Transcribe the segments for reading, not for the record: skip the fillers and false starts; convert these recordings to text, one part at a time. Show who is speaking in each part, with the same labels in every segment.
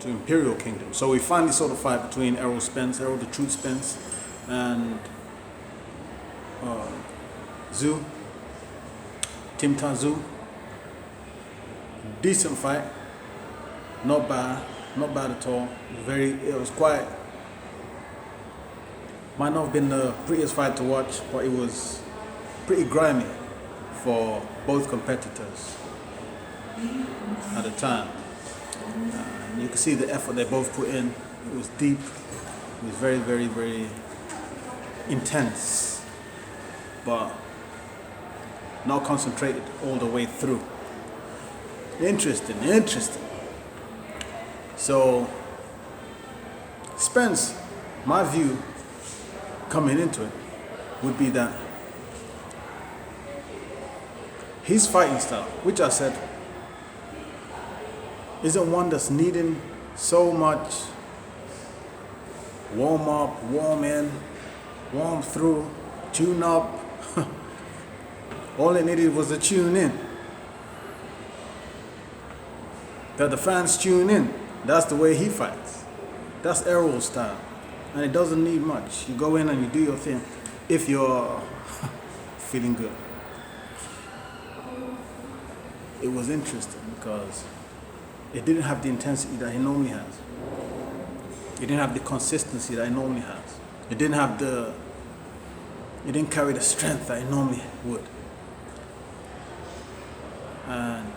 Speaker 1: to Imperial Kingdom. So we finally saw the fight between Errol Spence, Errol the Truth Spence, and Tyzu. Decent fight, not bad at all. It was quite. Might not have been the prettiest fight to watch, but it was pretty grimy for both competitors at the time. You can see the effort they both put in. It was deep. It was very, very, very intense, but not concentrated all the way through. Interesting. So, Spence, my view coming into it would be that his fighting style, which I said, isn't one that's needing so much warm up, warm in, warm through, tune up. All it needed was a tune in. That the fans tune in. That's the way he fights. That's Errol's style. And it doesn't need much. You go in and you do your thing if you're feeling good. It was interesting because it didn't have the intensity that he normally has. It didn't have the consistency that he normally has. It didn't carry the strength that he normally would. And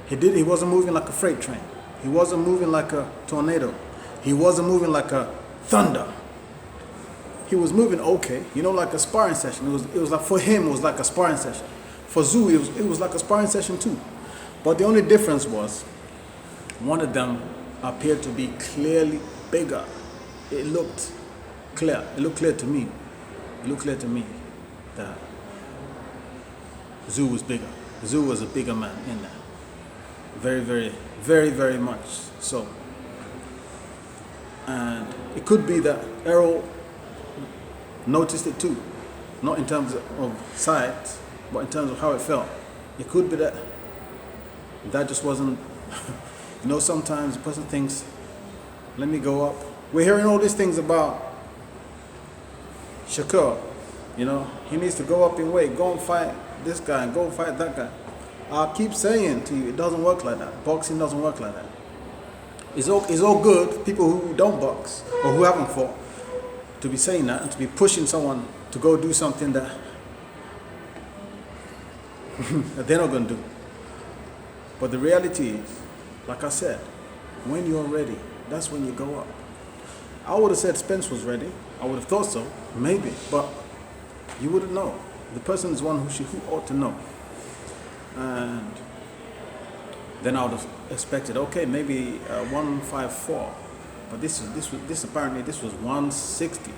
Speaker 1: he wasn't moving like a freight train. He wasn't moving like a tornado. He wasn't moving like a thunder. He was moving okay, like a sparring session. It was like, for him, it was like a sparring session. For Zoo, it was like a sparring session too. But the only difference was, one of them appeared to be clearly bigger. It looked clear. It looked clear to me. That Zoo was bigger. Zoo was a bigger man in there. Very, very, very, very much so. And it could be that Errol noticed it too. Not in terms of sight, but in terms of how it felt. It could be that just wasn't, sometimes the person thinks, let me go up. We're hearing all these things about Shakur. He needs to go up in weight, go and fight this guy, and go fight that guy. I keep saying to you, it doesn't work like that. Boxing doesn't work like that. It's all good, people who don't box, or who haven't fought, to be saying that, and to be pushing someone to go do something that they're not going to do. But the reality is, like I said, when you're ready, that's when you go up. I would have said Spence was ready. I would have thought so, maybe, but you wouldn't know. The person is one who ought to know. And then I would have expected, okay, maybe 154. But this apparently was 160.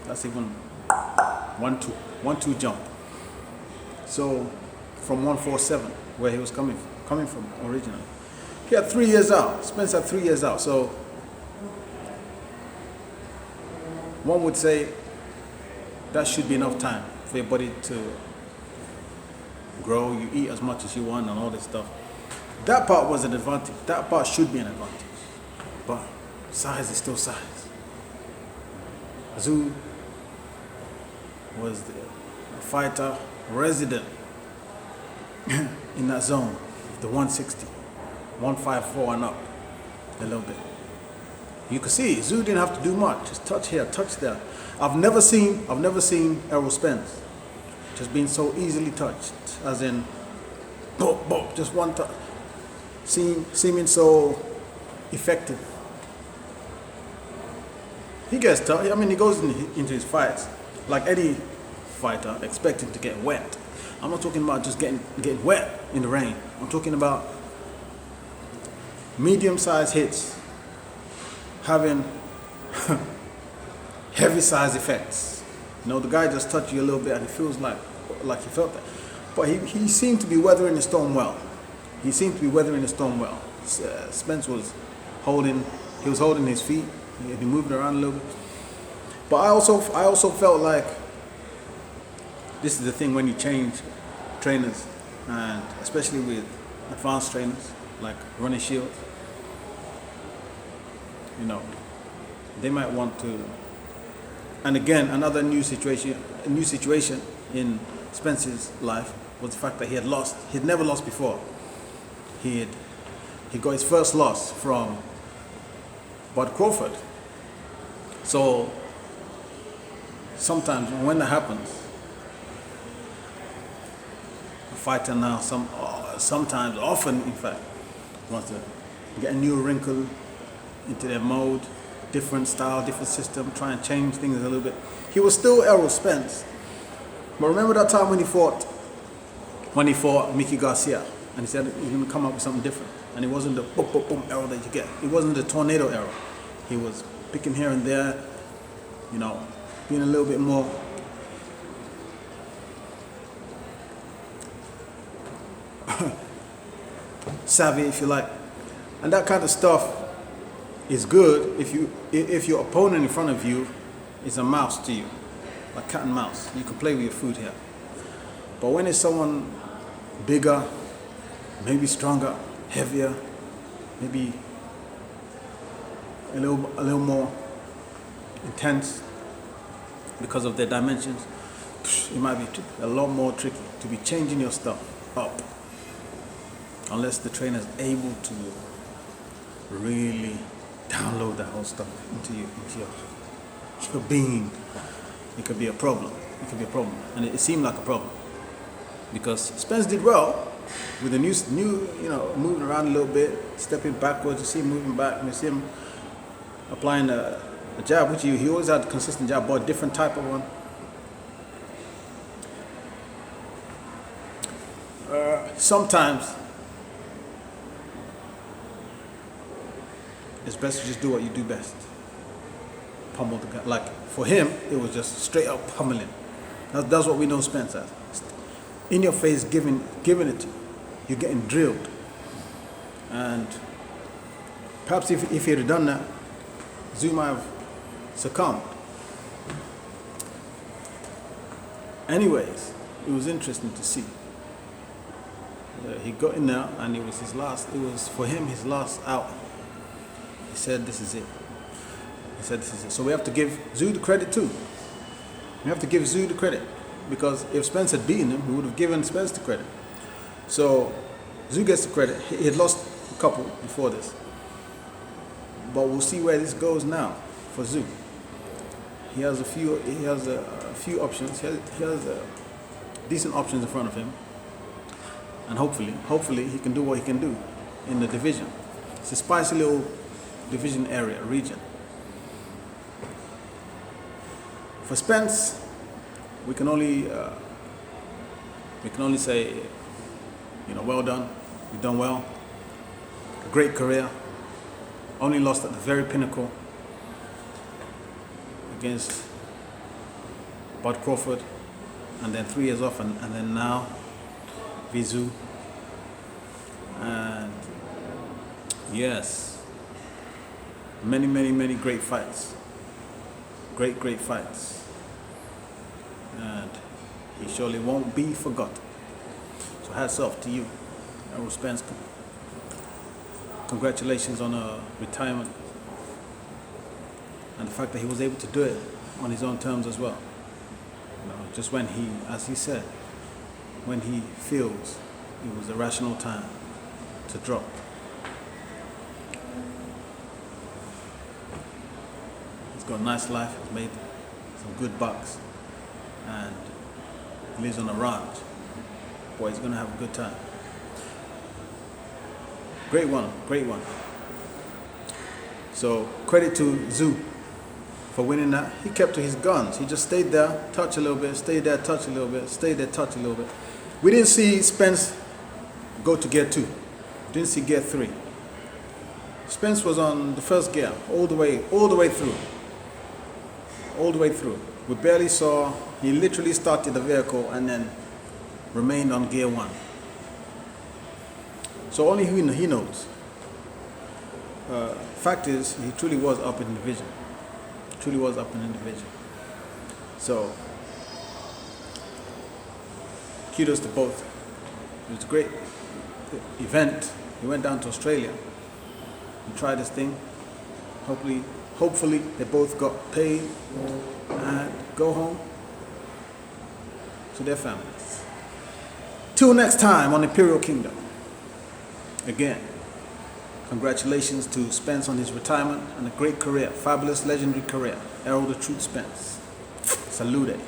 Speaker 1: That's even 1-2 jump. So from 147, where he was coming from originally. He had 3 years out. Spence had 3 years out. So one would say that should be enough time for your body to grow. You eat as much as you want and all this stuff. That part was an advantage. That part should be an advantage. But size is still size. Zoo was the fighter resident in that zone, the 160, 154 and up a little bit. You can see Zoo didn't have to do much. Just touch here, touch there. I've never seen Errol Spence just being so easily touched, as in, boop, boop, just one touch, seeming so effective. He gets touched. He goes into his fights like any fighter, expecting to get wet. I'm not talking about just getting wet in the rain. I'm talking about medium-sized hits having heavy-sized effects. The guy just touched you a little bit and it feels like he felt that. But he seemed to be weathering the storm well. Spence was holding his feet. He moved around a little bit. But I also felt like, this is the thing when you change trainers, and especially with advanced trainers like Ronnie Shields, you know, they might want to. And again, another new situation in Spence's life was the fact that he had lost. He had never lost before. He got his first loss from Bud Crawford. So sometimes when that happens, a fighter now sometimes, often in fact, wants to get a new wrinkle into their mode, different style, different system, try and change things a little bit. He was still Errol Spence. But remember that time when he fought Mickey Garcia, and he said he's going to come up with something different. And it wasn't the boom, boom, boom Errol that you get. It wasn't the tornado Errol. He was picking here and there, you know, being a little bit more savvy, if you like. And that kind of stuff is good if your opponent in front of you is a mouse to you, like cat and mouse. You can play with your food here. But when it's someone bigger, maybe stronger, heavier, maybe a little more intense because of their dimensions, it might be a lot more tricky to be changing your stuff up unless the trainer is able to really download that whole stuff into your being. It could be a problem. And it seemed like a problem because Spence did well with the new, you know, moving around a little bit, stepping backwards. You see him moving back, and you see him applying a jab, which he always had a consistent jab, but a different type of one. Sometimes it's best to just do what you do best. Pummel the guy. Like for him, it was just straight up pummeling. That's what we know Spence as. In your face, giving it to you. You're getting drilled. And perhaps if he had done that, Tszyu might have succumbed. Anyways, it was interesting to see. He got in there, and it was for him his last out. He said, "This is it." So we have to give Tszyu the credit too. We have to give Tszyu the credit because if Spence had beaten him, we would have given Spence the credit. So Tszyu gets the credit. He had lost a couple before this, but we'll see where this goes now for Tszyu. He has a few options. He has decent options in front of him, and hopefully he can do what he can do in the division. It's a spicy little division area, region. For Spence, we can only say, you know, well done. You've done well. A great career. Only lost at the very pinnacle against Bud Crawford, and then 3 years off, and then now Tszyu. And yes, many great fights. Great fights. And he surely won't be forgotten. So hats off to you, Errol Spence. Congratulations on a retirement and the fact that he was able to do it on his own terms as well. You know, just when he, as he said, when he feels it was a rational time to drop. He's got a nice life, he's made some good bucks, and he lives on a ranch. Boy, he's gonna have a good time. Great one. So credit to Tszyu for winning that. He kept to his guns. He just stayed there, touch a little bit, stayed there, touch a little bit, stayed there, touch a little bit. We didn't see Spence go to gear 2. Didn't see gear 3. Spence was on the first gear all the way through. All the way through. We barely saw. He literally started the vehicle and then remained on gear 1. So only he knows. Fact is, he truly was up in the division. So, kudos to both. It was a great event. He went down to Australia and tried this thing. Hopefully they both got paid and go home to their families. Till next time on Imperial Kingdom. Again, congratulations to Spence on his retirement and a great career, fabulous, legendary career. Errol the Truth Spence. Salute.